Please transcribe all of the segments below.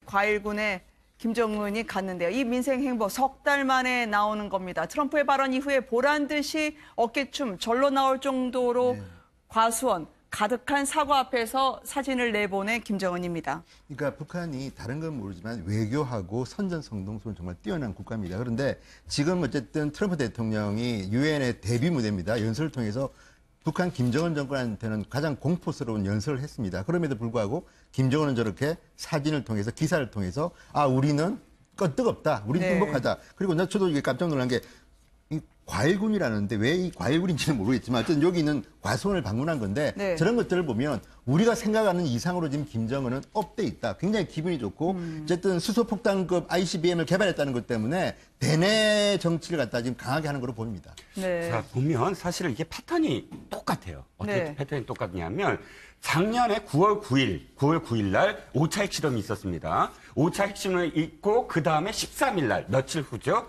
과일군에 김정은이 갔는데요. 이 민생 행보 석 달 만에 나오는 겁니다. 트럼프의 발언 이후에 보란듯이 어깨춤 절로 나올 정도로 과수원 가득한 사과 앞에서 사진을 내보낸 김정은입니다. 그러니까 북한이 다른 건 모르지만 외교하고 선전성동수는 정말 뛰어난 국가입니다. 그런데 지금 어쨌든 트럼프 대통령이 유엔의 대비 무대입니다. 연설을 통해서 북한 김정은 정권한테는 가장 공포스러운 연설을 했습니다. 그럼에도 불구하고 김정은은 저렇게 사진을 통해서 기사를 통해서 우리는 끄떡없다. 우리는 행복하다. 그리고 저도 이게 깜짝 놀란 게 이 과일군이라는데 왜 이 과일군인지는 모르겠지만 어쨌든 여기 있는 과수원을 방문한 건데 저런 것들을 보면 우리가 생각하는 이상으로 지금 김정은은 업돼 있다. 굉장히 기분이 좋고 어쨌든 수소폭탄급 ICBM을 개발했다는 것 때문에 대내 정치를 갖다 지금 강하게 하는 걸로 보입니다. 자, 보면 사실 이게 패턴이 똑같아요. 어떻게 패턴이 똑같냐면 작년에 9월 9일 날 5차 핵실험이 있었습니다. 5차 핵실험이 있고 그다음에 13일 날 며칠 후죠.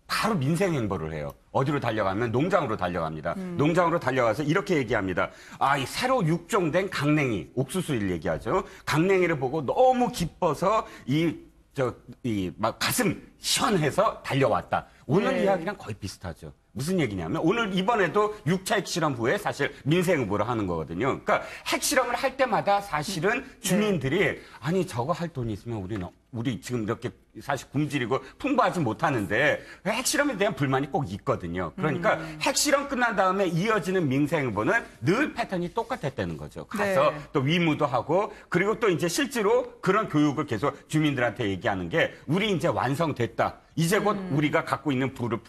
바로 민생 행보를 해요. 어디로 달려가면 농장으로 달려갑니다. 농장으로 달려가서 이렇게 얘기합니다. 이 새로 육종된 강냉이, 옥수수를 얘기하죠. 강냉이를 보고 너무 기뻐서 막 가슴 시원해서 달려왔다. 오늘 이야기랑 거의 비슷하죠. 무슨 얘기냐면 오늘 이번에도 6차 핵실험 후에 사실 민생 행보를 하는 거거든요. 그러니까 핵실험을 할 때마다 사실은 주민들이 아니 저거 할 돈이 있으면 우리 지금 이렇게 사실 굶주리고 풍부하지 못하는데 핵실험에 대한 불만이 꼭 있거든요. 그러니까 핵실험 끝난 다음에 이어지는 민생 행보는 늘 패턴이 똑같았다는 거죠. 가서 또 위무도 하고 그리고 또 이제 실제로 그런 교육을 계속 주민들한테 얘기하는 게 우리 이제 완성됐다. 이제 곧 우리가 갖고 있는 부를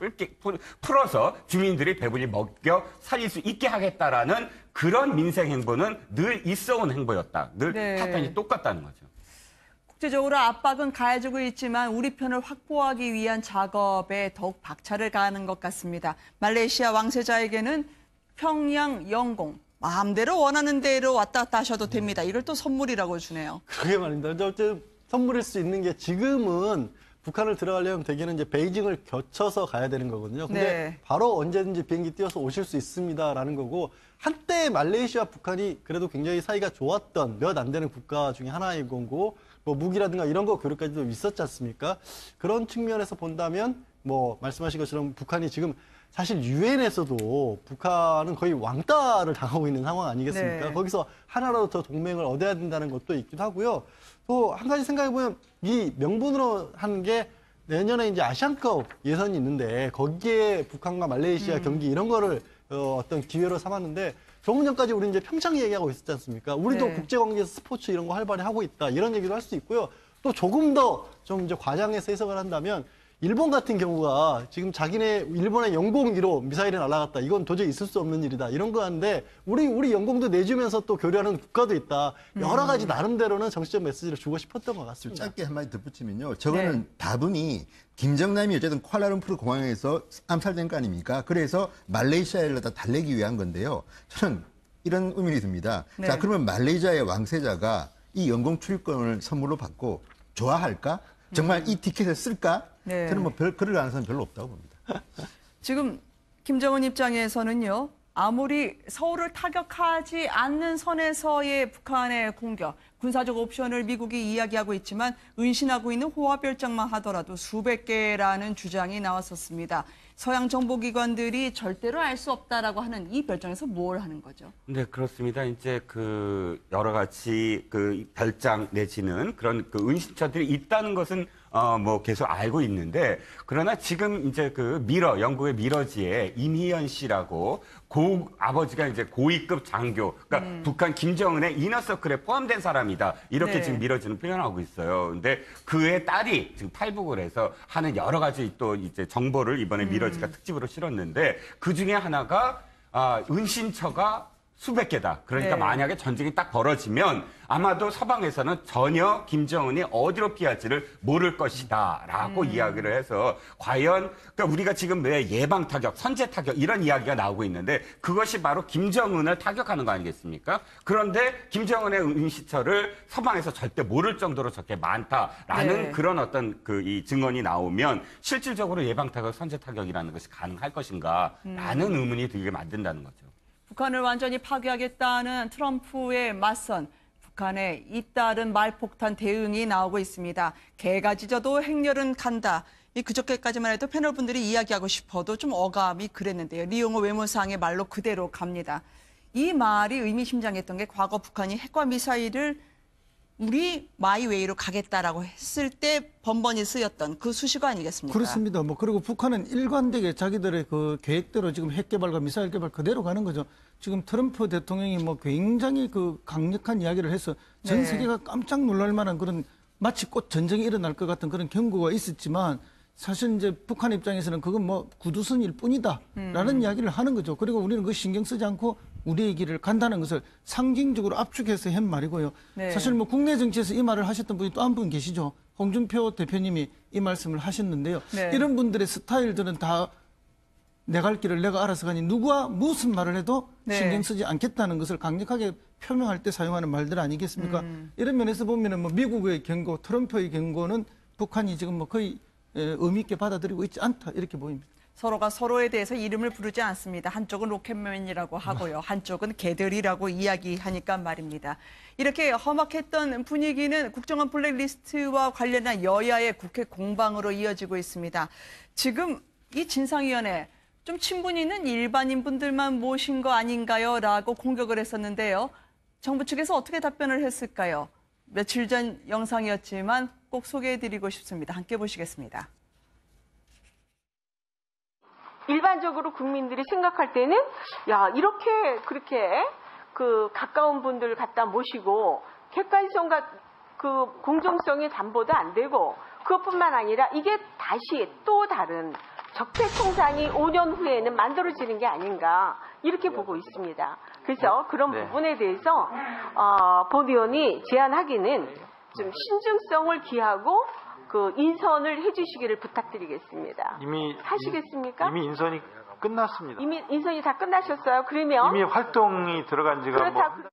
풀어서 주민들이 배불리 먹여 살릴 수 있게 하겠다라는 그런 민생 행보는 늘 있어온 행보였다. 늘 패턴이 똑같다는 거죠. 국제적으로 압박은 가해지고 있지만 우리 편을 확보하기 위한 작업에 더욱 박차를 가하는 것 같습니다. 말레이시아 왕세자에게는 평양 영공, 마음대로 원하는 대로 왔다 갔다 하셔도 됩니다. 이걸 또 선물이라고 주네요. 그러게 말입니다. 어쨌든 선물일 수 있는 게 지금은 북한을 들어가려면 대개는 이제 베이징을 거쳐서 가야 되는 거거든요. 근데 바로 언제든지 비행기 띄워서 오실 수 있습니다라는 거고 한때 말레이시아 북한이 그래도 굉장히 사이가 좋았던 몇 안 되는 국가 중에 하나인 거고 뭐 무기라든가 이런 거 교류까지도 있었지 않습니까? 그런 측면에서 본다면 뭐 말씀하신 것처럼 북한이 지금 사실 유엔에서도 북한은 거의 왕따를 당하고 있는 상황 아니겠습니까? 거기서 하나라도 더 동맹을 얻어야 된다는 것도 있기도 하고요. 또 한 가지 생각해보면 이 명분으로 하는 게 내년에 이제 아시안컵 예선이 있는데 거기에 북한과 말레이시아 경기 이런 거를 어떤 기회로 삼았는데 조금 전까지 우리 이제 평창 얘기하고 있었지 않습니까? 우리도 국제관계에서 스포츠 이런 거 활발히 하고 있다 이런 얘기도 할 수 있고요. 또 조금 더 좀 이제 과장해서 해석을 한다면 일본 같은 경우가 지금 자기네 일본의 영공 1호 미사일이 날아갔다. 이건 도저히 있을 수 없는 일이다. 이런 거 하는데 우리 영공도 내주면서 또 교류하는 국가도 있다. 여러 가지 나름대로는 정치적 메시지를 주고 싶었던 것 같습니다. 짧게 한마디 덧붙이면요. 저거는 다분히 김정남이 어쨌든 쿠알라룸푸르 공항에서 암살된 거 아닙니까? 그래서 말레이시아를 다 달래기 위한 건데요. 저는 이런 의문이 듭니다. 자, 그러면 말레이시아의 왕세자가 이 영공 출입권을 선물로 받고 좋아할까? 정말 이 티켓을 쓸까? 저는 뭐 그럴 가능성은 별로 없다고 봅니다. 지금 김정은 입장에서는요. 아무리 서울을 타격하지 않는 선에서의 북한의 공격, 군사적 옵션을 미국이 이야기하고 있지만 은신하고 있는 호화별장만 하더라도 수백 개라는 주장이 나왔었습니다. 서양 정보기관들이 절대로 알 수 없다라고 하는 이 별장에서 뭘 하는 거죠? 네, 그렇습니다. 이제 여러 가지 별장 내지는 그런 은신처들이 있다는 것은 뭐 계속 알고 있는데 그러나 지금 이제 영국의 미러지에 임희연 씨라고 아버지가 이제 고위급 장교, 그러니까 북한 김정은의 이너서클에 포함된 사람이다. 이렇게 지금 미러지는 표현하고 있어요. 근데 그의 딸이 지금 탈북을 해서 하는 여러 가지 또 이제 정보를 이번에 미러지가 특집으로 실었는데 그 중에 하나가 은신처가 수백 개다. 그러니까 만약에 전쟁이 딱 벌어지면 아마도 서방에서는 전혀 김정은이 어디로 피할지를 모를 것이다 라고 이야기를 해서 과연 그러니까 우리가 지금 왜 예방 타격, 선제 타격 이런 이야기가 나오고 있는데 그것이 바로 김정은을 타격하는 거 아니겠습니까? 그런데 김정은의 은시처를 서방에서 절대 모를 정도로 저렇게 많다라는 그런 어떤 이 증언이 나오면 실질적으로 예방 타격, 선제 타격이라는 것이 가능할 것인가라는 의문이 들게 만든다는 거죠. 북한을 완전히 파괴하겠다는 트럼프의 맞선 북한의 잇따른 말폭탄 대응이 나오고 있습니다. 개가 짖어도 행렬은 간다. 이 그저께까지만 해도 패널분들이 이야기하고 싶어도 좀 어감이 그랬는데요. 리용호 외무상의 말로 그대로 갑니다. 이 말이 의미심장했던 게 과거 북한이 핵과 미사일을 우리 마이웨이로 가겠다라고 했을 때 번번이 쓰였던 그 수식어 아니겠습니까? 그렇습니다. 뭐 그리고 북한은 일관되게 자기들의 그 계획대로 지금 핵 개발과 미사일 개발 그대로 가는 거죠. 지금 트럼프 대통령이 뭐 굉장히 그 강력한 이야기를 해서 전 네. 세계가 깜짝 놀랄 만한 그런 마치 곧 전쟁이 일어날 것 같은 그런 경고가 있었지만 사실 이제 북한 입장에서는 그건 뭐 구두선일 뿐이다라는 이야기를 하는 거죠. 그리고 우리는 그 신경 쓰지 않고 우리의 길을 간다는 것을 상징적으로 압축해서 한 말이고요. 네. 사실 뭐 국내 정치에서 이 말을 하셨던 분이 또 한 분 계시죠. 홍준표 대표님이 이 말씀을 하셨는데요. 네. 이런 분들의 스타일들은 다 내 갈 길을 내가 알아서 가니 누가 무슨 말을 해도 네. 신경 쓰지 않겠다는 것을 강력하게 표명할 때 사용하는 말들 아니겠습니까? 이런 면에서 보면은 뭐 미국의 경고, 트럼프의 경고는 북한이 지금 뭐 거의 의미 있게 받아들이고 있지 않다 이렇게 보입니다. 서로가 서로에 대해서 이름을 부르지 않습니다. 한쪽은 로켓맨이라고 하고요. 한쪽은 개들이라고 이야기하니까 말입니다. 이렇게 험악했던 분위기는 국정원 블랙리스트와 관련한 여야의 국회 공방으로 이어지고 있습니다. 지금 이 진상위원회 좀 친분 있는 일반인분들만 모신 거 아닌가요? 라고 공격을 했었는데요. 정부 측에서 어떻게 답변을 했을까요? 며칠 전 영상이었지만 꼭 소개해드리고 싶습니다. 함께 보시겠습니다. 일반적으로 국민들이 생각할 때는 야 이렇게 그렇게 그 가까운 분들 갖다 모시고 객관성과 그 공정성이 담보도 안 되고 그것뿐만 아니라 이게 다시 또 다른 적폐청산이 5년 후에는 만들어지는 게 아닌가 이렇게 보고 있습니다. 그래서 그런 부분에 대해서 본 의원이 제안하기는 좀 신중성을 기하고 그 인선을 해주시기를 부탁드리겠습니다. 이미 하시겠습니까? 이미 인선이 끝났습니다. 이미 인선이 다 끝나셨어요. 그러면 이미 활동이 들어간 지가 그렇다.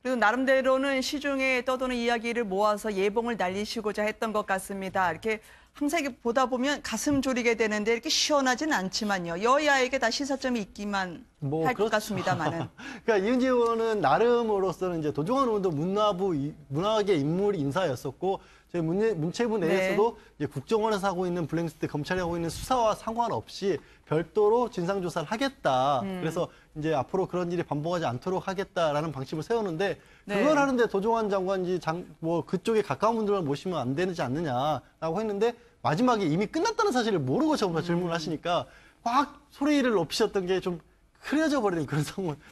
그리고 나름대로는 시중에 떠도는 이야기를 모아서 예봉을 날리시고자 했던 것 같습니다. 이렇게 항상 이렇게 보다 보면 가슴 졸이게 되는데 이렇게 시원하진 않지만요. 여야에게 다 시사점이 있기만 뭐 할 것 그렇죠. 같습니다만은. 그러니까 이은지 의원은 나름으로서는 이제 도종환 의원도 문화계 인물 인사였었고 저희 문체부 내에서도 이제 국정원에서 하고 있는 블랙리스트 검찰이 하고 있는 수사와 상관없이 별도로 진상조사를 하겠다. 그래서 이제 앞으로 그런 일이 반복하지 않도록 하겠다라는 방침을 세우는데 그걸 네. 하는데 도종환 장관이 뭐 그쪽에 가까운 분들만 모시면 안 되지 않느냐라고 했는데 마지막에 이미 끝났다는 사실을 모르고 저보다 질문을 하시니까 막 소리를 높이셨던 게 좀 흐려져 버리는 그런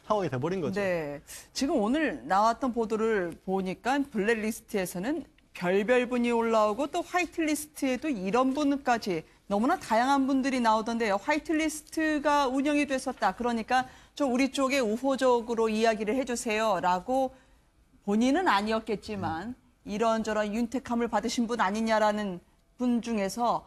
상황이 돼버린 거죠. 네. 지금 오늘 나왔던 보도를 보니까 블랙리스트에서는 별별 분이 올라오고 또 화이트리스트에도 이런 분까지 너무나 다양한 분들이 나오던데요. 화이트리스트가 운영이 됐었다. 그러니까 좀 우리 쪽에 우호적으로 이야기를 해주세요라고 본인은 아니었겠지만 이런저런 윤택함을 받으신 분 아니냐라는 분 중에서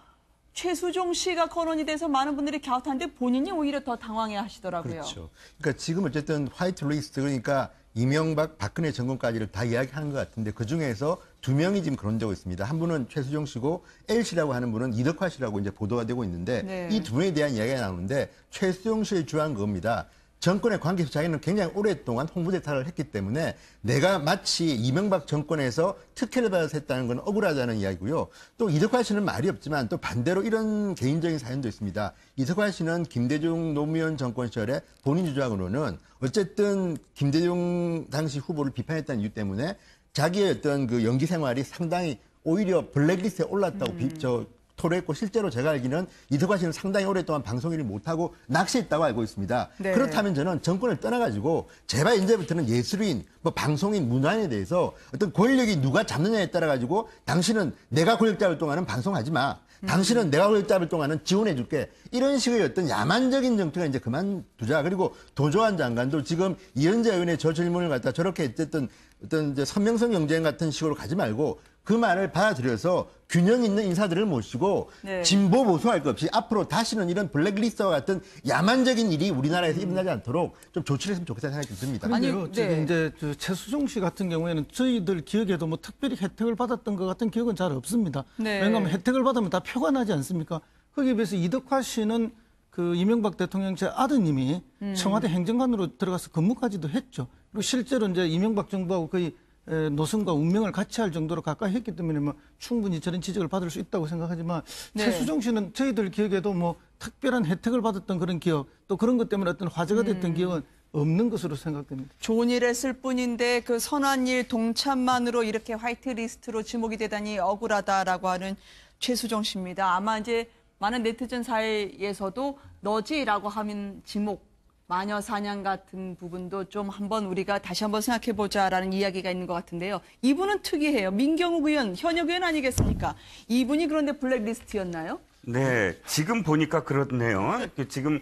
최수종 씨가 거론이 돼서 많은 분들이 갸웃한데 본인이 오히려 더 당황해 하시더라고요. 그렇죠. 그러니까 지금 어쨌든 화이트 리스트 그러니까 이명박, 박근혜 정권까지를 다 이야기하는 것 같은데 그중에서 두 명이 지금 거론되고 있습니다. 한 분은 최수종 씨고 L 씨라고 하는 분은 이덕화 씨라고 이제 보도가 되고 있는데 네. 이 두 분에 대한 이야기가 나오는데 최수종 씨의 주한 그겁니다. 정권의 관계에서 자기는 굉장히 오랫동안 홍보대사를 했기 때문에 내가 마치 이명박 정권에서 특혜를 받아서 했다는 건 억울하다는 이야기고요. 또 이덕화 씨는 말이 없지만 또 반대로 이런 개인적인 사연도 있습니다. 이덕화 씨는 김대중 노무현 정권 시절에 본인 주장으로는 어쨌든 김대중 당시 후보를 비판했다는 이유 때문에 자기의 어떤 그 연기 생활이 상당히 오히려 블랙리스트에 올랐다고 토로했고 실제로 제가 알기는 이덕화 씨는 상당히 오랫동안 방송 일을 못하고 낚시했다고 알고 있습니다. 네. 그렇다면 저는 정권을 떠나가지고 제발 이제부터는 예술인, 뭐 방송인, 문화인에 대해서 어떤 권력이 누가 잡느냐에 따라 가지고 당신은 내가 권력 잡을 동안은 방송하지 마. 당신은 내가 권력 잡을 동안은 지원해줄게. 이런 식의 어떤 야만적인 정치가 이제 그만두자. 그리고 도조환 장관도 지금 이현재 의원의 저 질문을 갖다 저렇게 어쨌든 어떤 이제 선명성 경쟁 같은 식으로 가지 말고 그 말을 받아들여서 균형 있는 인사들을 모시고 네. 진보 보수할 것 없이 앞으로 다시는 이런 블랙리스트와 같은 야만적인 일이 우리나라에서 일어나지 않도록 좀 조치를 했으면 좋겠다는 생각이 좀 듭니다. 아니, 그런데요, 지금 네. 이제 저 최수종 씨 같은 경우에는 저희들 기억에도 뭐 특별히 혜택을 받았던 것 같은 기억은 잘 없습니다. 네. 왜냐하면 혜택을 받으면 다 표가 나지 않습니까? 거기에 비해서 이덕화 씨는 그 이명박 대통령 제 아드님이 청와대 행정관으로 들어가서 근무까지도 했죠. 그리고 실제로 이제 이명박 정부하고 거의 노선과 운명을 같이 할 정도로 가까이 했기 때문에 뭐 충분히 저런 지적을 받을 수 있다고 생각하지만 네. 최수종 씨는 저희들 기억에도 뭐 특별한 혜택을 받았던 그런 기억 또 그런 것 때문에 어떤 화제가 됐던 기억은 없는 것으로 생각됩니다. 좋은 일 했을 뿐인데 그 선한 일 동참만으로 이렇게 화이트리스트로 지목이 되다니 억울하다라고 하는 최수정 씨입니다. 아마 이제 많은 네티즌 사이에서도 너지라고 하면 지목, 마녀 사냥 같은 부분도 좀 한번 우리가 다시 한번 생각해보자라는 이야기가 있는 것 같은데요. 이분은 특이해요. 민경욱 의원, 현역 의원 아니겠습니까? 이분이 그런데 블랙리스트였나요? 네, 지금 보니까 그렇네요. 지금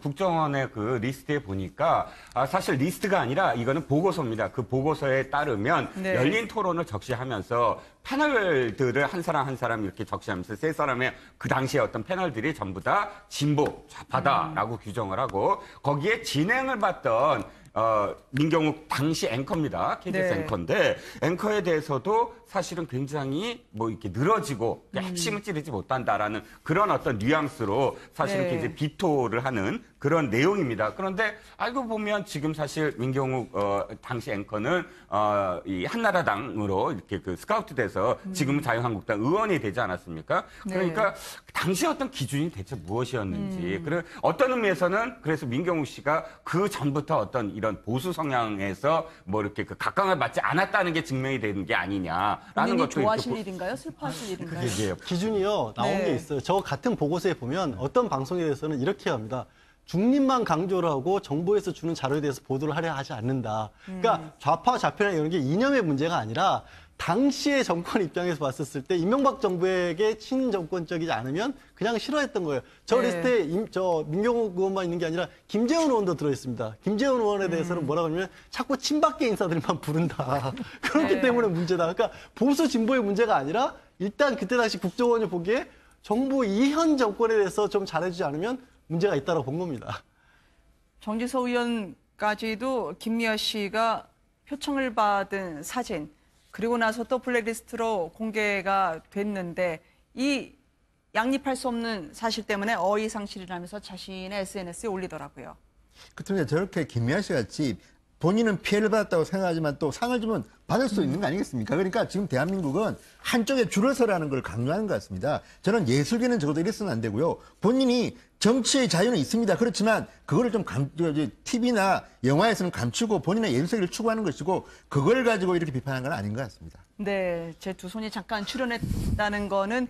국정원의 그 리스트에 보니까 사실 리스트가 아니라 이거는 보고서입니다. 그 보고서에 따르면 네. 열린 토론을 적시하면서 패널들을 한 사람 이렇게 적시하면서 세 사람의 그 당시에 어떤 패널들이 전부 다 진보 좌파다라고 규정을 하고 거기에 진행을 받던 민경욱 당시 앵커입니다. KBS 네. 앵커인데 앵커에 대해서도 사실은 굉장히 뭐 이렇게 늘어지고 핵심을 찌르지 못한다라는 그런 어떤 뉘앙스로 사실은 네. 이제 비토를 하는 그런 내용입니다. 그런데 알고 보면 지금 사실 민경욱 당시 앵커는 이 한나라당으로 이렇게 그 스카우트돼서 지금은 자유한국당 의원이 되지 않았습니까? 네. 그러니까 당시 어떤 기준이 대체 무엇이었는지 그리고 어떤 의미에서는 그래서 민경욱 씨가 그 전부터 어떤 이런 보수 성향에서 뭐 이렇게 그 각광을 받지 않았다는 게 증명이 되는 게 아니냐라는 본인이 것도 좋아하실 있고. 일인가요? 슬퍼하실 일인가요? 이게 기준이요 나온 네. 게 있어요. 저 같은 보고서에 보면 어떤 방송에 대해서는 이렇게 합니다. 중립만 강조를 하고 정부에서 주는 자료에 대해서 보도를 하려 하지 않는다. 그러니까 좌파 좌표나 이런 게 이념의 문제가 아니라 당시의 정권 입장에서 봤었을 때 이명박 정부에게 친정권적이지 않으면 그냥 싫어했던 거예요. 저 네. 리스트에 저 민경욱 의원만 있는 게 아니라 김재원 의원도 들어있습니다. 김재원 의원에 대해서는 뭐라고 하냐면 자꾸 친박계 인사들만 부른다. 그렇기 네. 때문에 문제다. 그러니까 보수 진보의 문제가 아니라 일단 그때 당시 국정원이 보기에 정부 이현 정권에 대해서 좀 잘해주지 않으면 문제가 있다고 본 겁니다. 정지석 의원까지도 김미아 씨가 표창을 받은 사진 그리고 나서 또 블랙리스트로 공개가 됐는데 이 양립할 수 없는 사실 때문에 어이상실이라면서 자신의 SNS에 올리더라고요. 그렇다면 저렇게 김미아 씨 같이 본인은 피해를 받았다고 생각하지만 또 상을 주면 받을 수 있는 거 아니겠습니까? 그러니까 지금 대한민국은 한쪽에 줄을 서라는 걸 강조하는 것 같습니다. 저는 예술계는 적어도 이랬으면 안 되고요. 본인이 정치의 자유는 있습니다. 그렇지만 그거를 좀 TV나 영화에서는 감추고 본인의 예술세계를 추구하는 것이고 그걸 가지고 이렇게 비판하는 건 아닌 것 같습니다. 네, 제 두 손이 잠깐 출연했다는 거는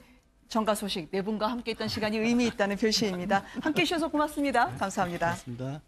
정가 소식 네 분과 함께 있던 시간이 의미 있다는 표시입니다. 함께 해주셔서 고맙습니다. 감사합니다. 맞습니다.